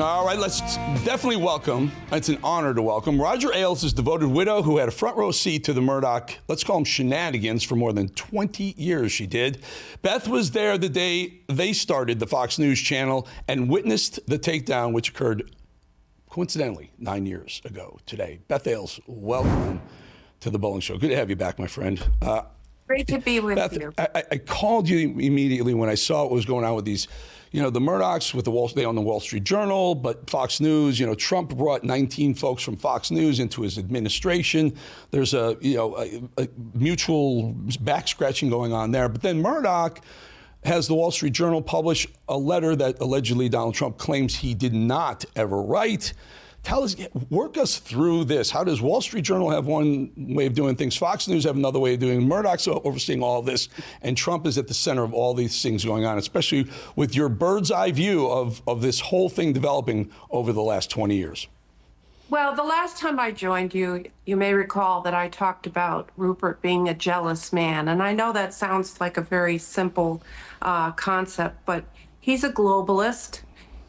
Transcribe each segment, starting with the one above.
All right, let's definitely welcome, it's an honor to welcome, Roger Ailes' devoted widow who had a front row seat to the Murdoch, let's call them shenanigans, for more than 20 years she did. Beth was there the day they started the Fox News channel and witnessed the takedown, which occurred, coincidentally, 9 years ago today. Beth Ailes, welcome to the Bolling Show. Good to have you back, my friend. Great to be with Beth, you. I called you immediately when I saw what was going on with these, the Murdochs with they own the Wall Street Journal, but Fox News, Trump brought 19 folks from Fox News into his administration. There's a mutual back scratching going on there. But then Murdoch has the Wall Street Journal publish a letter that allegedly Donald Trump claims he did not ever write. Work us through this. How does Wall Street Journal have one way of doing things? Fox News have another way of doing it. Murdoch's overseeing all of this, and Trump is at the center of all these things going on, especially with your bird's eye view of this whole thing developing over the last 20 years. Well, the last time I joined you, you may recall that I talked about Rupert being a jealous man. And I know that sounds like a very simple concept, but he's a globalist.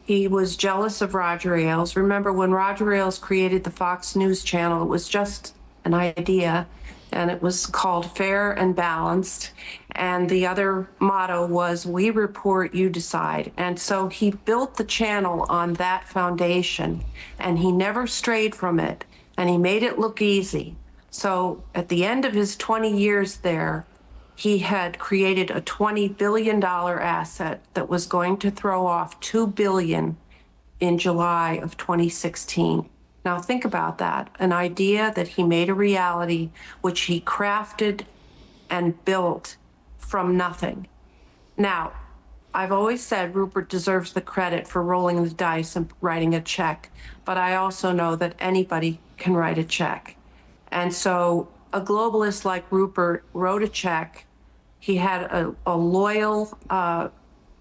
He was jealous of Roger Ailes. Remember, when Roger Ailes created the Fox News channel, it was just an idea, and it was called Fair and Balanced. And the other motto was, we report, you decide. And so he built the channel on that foundation, and he never strayed from it, and he made it look easy. So at the end of his 20 years there, he had created a $20 billion asset that was going to throw off $2 billion in July of 2016. Now think about that, an idea that he made a reality, which he crafted and built from nothing. Now, I've always said Rupert deserves the credit for rolling the dice and writing a check, but I also know that anybody can write a check. And so a globalist like Rupert wrote a check. He had a loyal,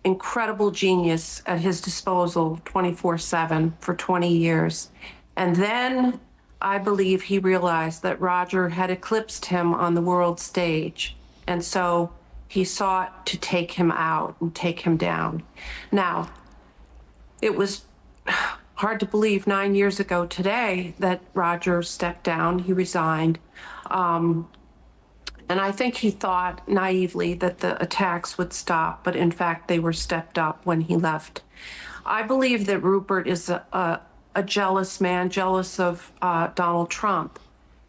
incredible genius at his disposal 24/7 for 20 years. And then I believe he realized that Roger had eclipsed him on the world stage. And so he sought to take him out and take him down. Now, it was hard to believe 9 years ago today that Roger stepped down. He resigned. And I think he thought naively that the attacks would stop, but in fact, they were stepped up when he left. I believe that Rupert is a jealous man, jealous of Donald Trump.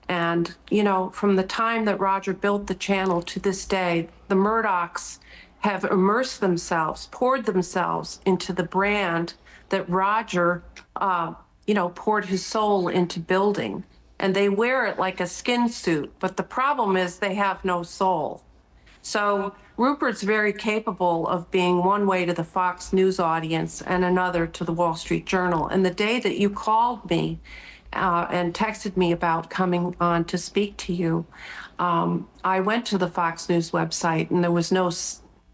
And, from the time that Roger built the channel to this day, the Murdochs have immersed themselves, poured themselves into the brand that Roger, poured his soul into building. And they wear it like a skin suit. But the problem is they have no soul. So Rupert's very capable of being one way to the Fox News audience and another to the Wall Street Journal. And the day that you called me and texted me about coming on to speak to you, I went to the Fox News website and there was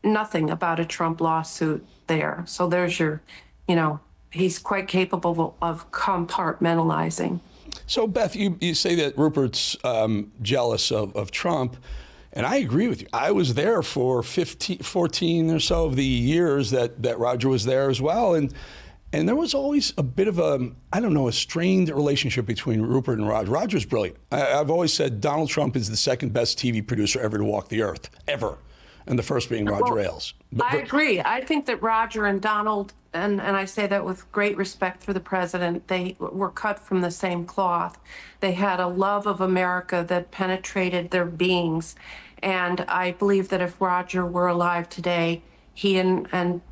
nothing about a Trump lawsuit there. So there's your, he's quite capable of compartmentalizing. So, Beth, you say that Rupert's jealous of Trump, and I agree with you. I was there for 14 or so of the years that Roger was there as well, and there was always a bit of a strained relationship between Rupert and Roger. Roger's brilliant. I've always said Donald Trump is the second best TV producer ever to walk the earth, ever, and the first being Roger Ailes. I agree. I think that Roger and Donald, and I say that with great respect for the president, they were cut from the same cloth. They had a love of America that penetrated their beings. And I believe that if Roger were alive today, he and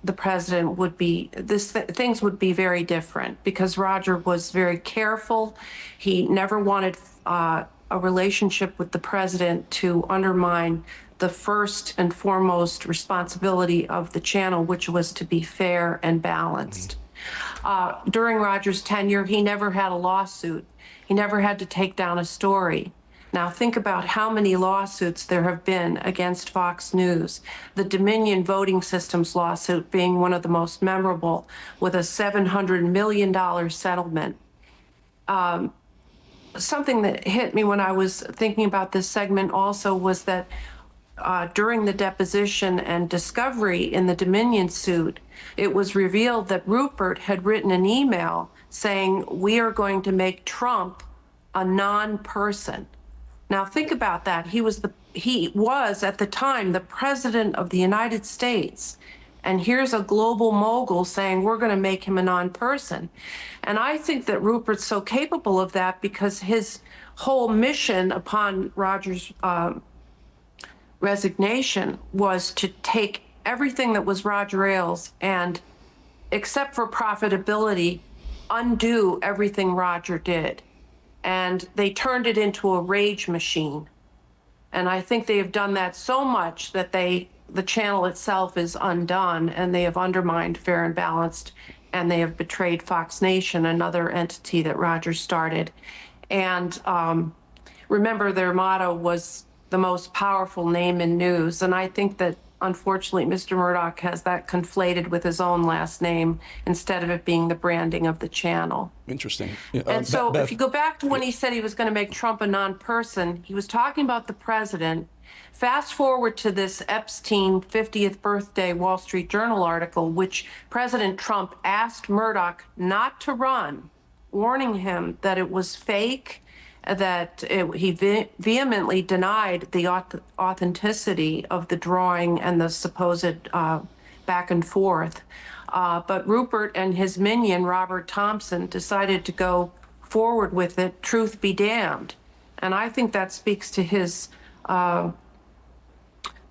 the president would be, things would be very different, because Roger was very careful. He never wanted a relationship with the president to undermine the first and foremost responsibility of the channel, which was to be fair and balanced. During Roger's tenure, he never had a lawsuit. He never had to take down a story. Now think about how many lawsuits there have been against Fox News. The Dominion voting systems lawsuit being one of the most memorable, with a $700 million settlement. Something that hit me when I was thinking about this segment also was that during the deposition and discovery in the Dominion suit, it was revealed that Rupert had written an email saying, "We are going to make Trump a non-person." Now think about that. He was at the time the president of the United States. And here's a global mogul saying we're going to make him a non-person. And I think that Rupert's so capable of that because his whole mission upon Roger's resignation was to take everything that was Roger Ailes and, except for profitability, undo everything Roger did. And they turned it into a rage machine. And I think they have done that so much that the channel itself is undone, and they have undermined Fair and Balanced, and they have betrayed Fox Nation, another entity that Roger started. And remember, their motto was the most powerful name in news. And I think that, unfortunately, Mr. Murdoch has that conflated with his own last name instead of it being the branding of the channel. Interesting. And so if you go back to when he said he was going to make Trump a non-person, he was talking about the president. Fast forward to this Epstein 50th birthday Wall Street Journal article, which President Trump asked Murdoch not to run, warning him that it was fake, that he vehemently denied the authenticity of the drawing and the supposed back and forth. But Rupert and his minion, Robert Thompson, decided to go forward with it, truth be damned. And I think that speaks to his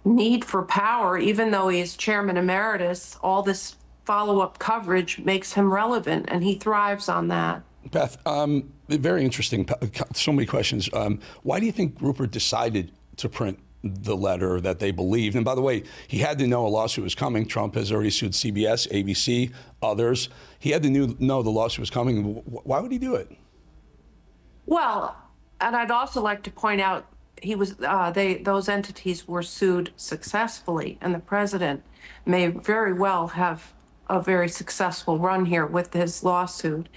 need for power. Even though he is chairman emeritus, all this follow-up coverage makes him relevant, and he thrives on that. Beth, very interesting. So many questions. Why do you think Rupert decided to print the letter that they believed? And by the way, he had to know a lawsuit was coming. Trump has already sued CBS, ABC, others. He had to know the lawsuit was coming. Why would he do it? Well, and I'd also like to point out those entities were sued successfully, and the president may very well have a very successful run here with his lawsuit.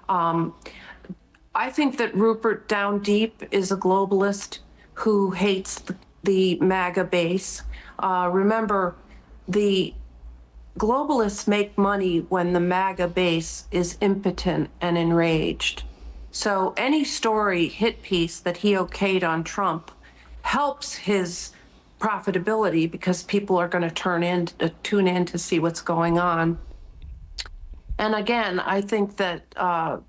I think that Rupert down deep is a globalist who hates the MAGA base. Remember, the globalists make money when the MAGA base is impotent and enraged. So any story hit piece that he okayed on Trump helps his profitability because people are going to tune in to see what's going on. And again, I think that Mr.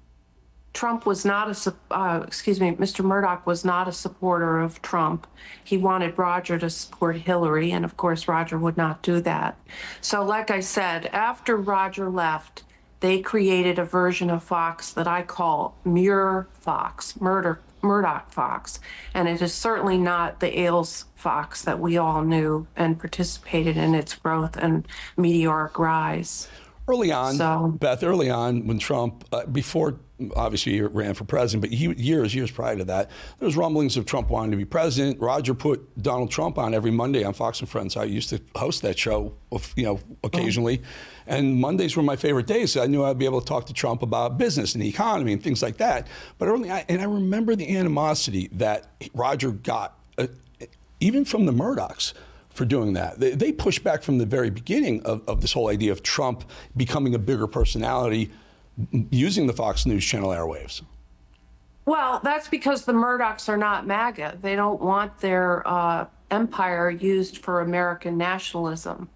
Murdoch was not a supporter of Trump. He wanted Roger to support Hillary, and of course, Roger would not do that. So like I said, after Roger left, they created a version of Fox that I call Muir Fox, Murdoch Fox. And it is certainly not the Ailes Fox that we all knew and participated in its growth and meteoric rise. Early on, Beth, when Trump, before obviously he ran for president, but years prior to that, there was rumblings of Trump wanting to be president. Roger put Donald Trump on every Monday on Fox and Friends. I used to host that show, occasionally. And Mondays were my favorite days. So I knew I'd be able to talk to Trump about business and the economy and things like that. But I remember the animosity that Roger got, even from the Murdochs, for doing that. They pushed back from the very beginning of this whole idea of Trump becoming a bigger personality using the Fox News Channel airwaves. Well, that's because the Murdochs are not MAGA. They don't want their empire used for American nationalism.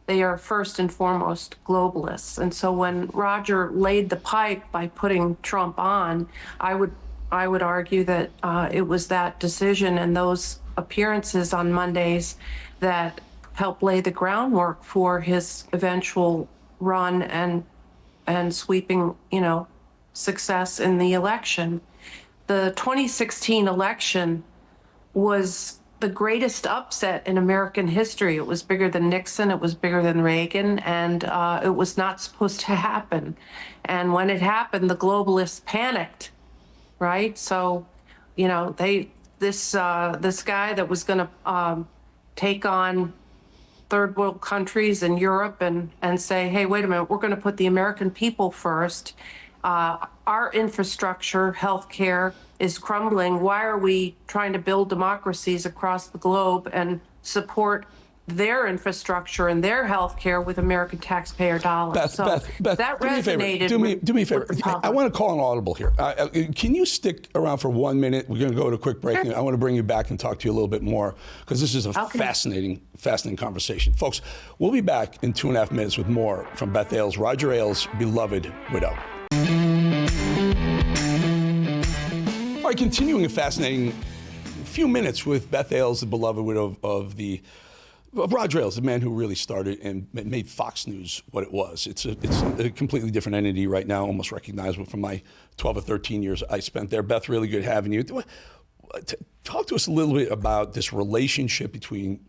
They are first and foremost globalists. And so when Roger laid the pipe by putting Trump on, I would argue that it was that decision and those appearances on Mondays that helped lay the groundwork for his eventual run and sweeping, success in the election. The 2016 election was the greatest upset in American history. It was bigger than Nixon, it was bigger than Reagan, and it was not supposed to happen. And when it happened, the globalists panicked, right? So, this guy that was going to take on third world countries in Europe and say, hey, wait a minute, we're going to put the American people first. Our infrastructure, healthcare is crumbling. Why are we trying to build democracies across the globe and support their infrastructure and their health care with American taxpayer dollars. Beth, that do me a favor. resonated. Do me a favor. with the public. I want to call an audible here. Can you stick around for 1 minute? We're going to go to a quick break. Sure. And I want to bring you back and talk to you a little bit more because this is a Okay. fascinating conversation. Folks, we'll be back in 2.5 minutes with more from Beth Ailes, Roger Ailes' beloved widow. All right, continuing a fascinating few minutes with Beth Ailes, the beloved widow of Roger Ailes, the man who really started and made Fox News what it was. It's a completely different entity right now, almost recognizable from my 12 or 13 years I spent there. Beth, really good having you. Talk to us a little bit about this relationship between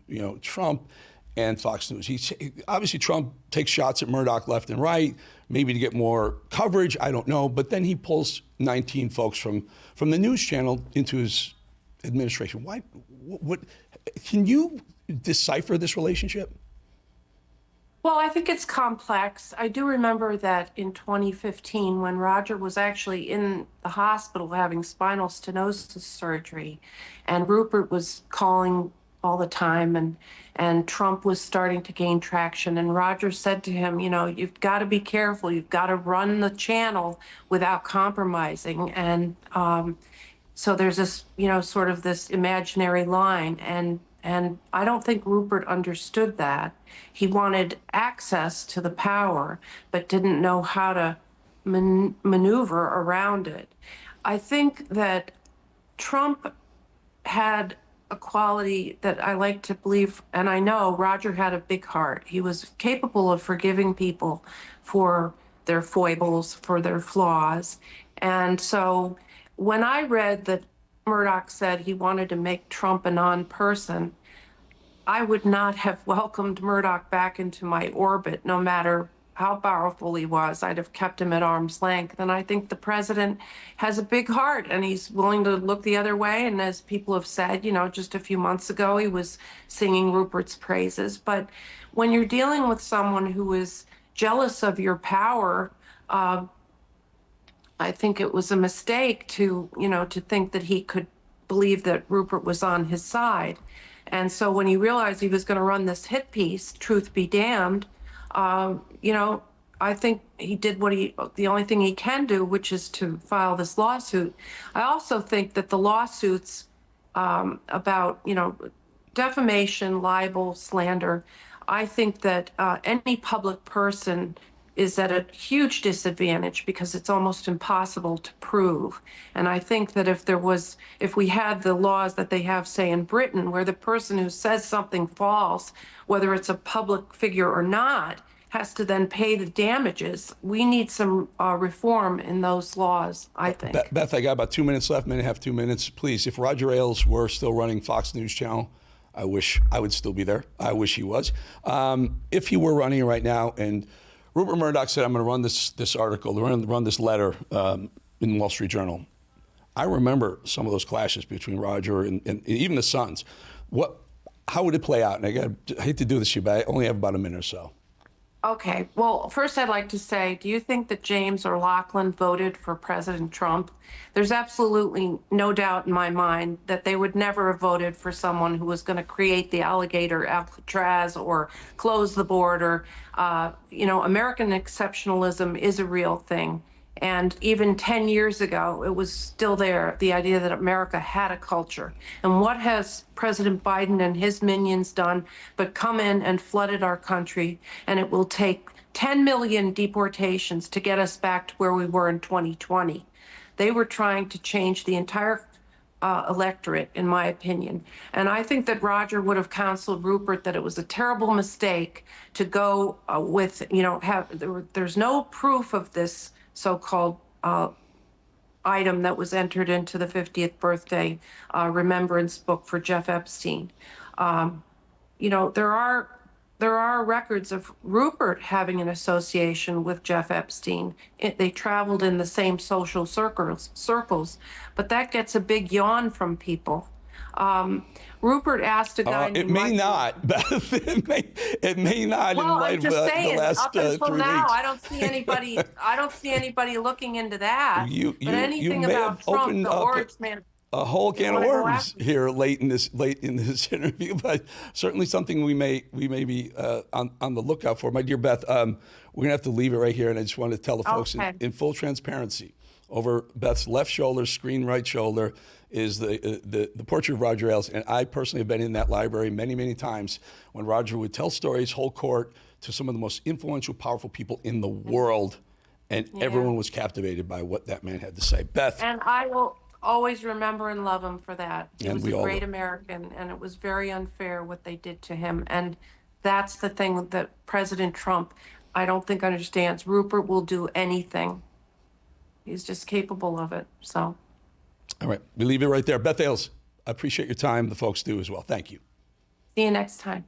Trump and Fox News. Obviously, Trump takes shots at Murdoch left and right, maybe to get more coverage, I don't know, but then he pulls 19 folks from the news channel into his administration. Why? What can you decipher this relationship? Well, I think it's complex. I do remember that in 2015, when Roger was actually in the hospital having spinal stenosis surgery, and Rupert was calling all the time, and Trump was starting to gain traction, and Roger said to him, you've got to be careful. You've got to run the channel without compromising. And so there's this, sort of this imaginary line, and I don't think Rupert understood that. He wanted access to the power, but didn't know how to maneuver around it. I think that Trump had a quality that I like to believe, and I know Roger had a big heart. He was capable of forgiving people for their foibles, for their flaws. And so when I read that Murdoch said he wanted to make Trump a non-person, I would not have welcomed Murdoch back into my orbit, no matter how powerful he was. I'd have kept him at arm's length. And I think the president has a big heart, and he's willing to look the other way. And as people have said, just a few months ago, he was singing Rupert's praises. But when you're dealing with someone who is jealous of your power, I think it was a mistake to think that he could believe that Rupert was on his side. And so when he realized he was going to run this hit piece, Truth Be Damned, I think he did the only thing he can do, which is to file this lawsuit. I also think that the lawsuits about, defamation, libel, slander, I think that any public person is at a huge disadvantage because it's almost impossible to prove. And I think that if we had the laws that they have, say, in Britain, where the person who says something false, whether it's a public figure or not, has to then pay the damages, we need some reform in those laws, I think. Beth, I got about 2 minutes left, minute and a half, 2 minutes. Please, if Roger Ailes were still running Fox News Channel, I wish I would still be there. I wish he was. If he were running right now and Rupert Murdoch said, I'm going to run this article, run this letter in the Wall Street Journal. I remember some of those clashes between Roger and even the Sons. How would it play out? And I hate to do this to you, but I only have about a minute or so. Okay. Well, first I'd like to say, do you think that James or Lachlan voted for President Trump? There's absolutely no doubt in my mind that they would never have voted for someone who was going to create the alligator Alcatraz or close the border. American exceptionalism is a real thing. And even 10 years ago, it was still there, the idea that America had a culture. And what has President Biden and his minions done but come in and flooded our country? And it will take 10 million deportations to get us back to where we were in 2020. They were trying to change the entire electorate, in my opinion. And I think that Roger would have counseled Rupert that it was a terrible mistake to go there's no proof of this so-called item that was entered into the 50th birthday remembrance book for Jeff Epstein. There are records of Rupert having an association with Jeff Epstein. They traveled in the same social circles, but that gets a big yawn from people. Rupert asked a guy. It may not, Beth. It may not. Well, in light I'm just of saying. the last Up until 3 now, weeks. I don't see anybody. I don't see anybody looking into that. You but anything may about have Trump, opened the up Orange Man. a whole can of wanna go worms after- here late in this interview, but certainly something we may be on the lookout for. My dear Beth, we're gonna have to leave it right here, and I just want to tell the folks Okay. in full transparency. Over Beth's left shoulder, screen right shoulder, is the portrait of Roger Ailes, and I personally have been in that library many times when Roger would tell stories, whole court, to some of the most influential, powerful people in the world, and everyone was captivated by what that man had to say. Beth. And I will always remember and love him for that. He And was we a all great will. American, and it was very unfair what they did to him. And that's the thing that President Trump, I don't think, understands. Rupert will do anything. He's just capable of it. So. All right, we leave it right there. Beth Ailes, I appreciate your time. The folks do as well. Thank you. See you next time.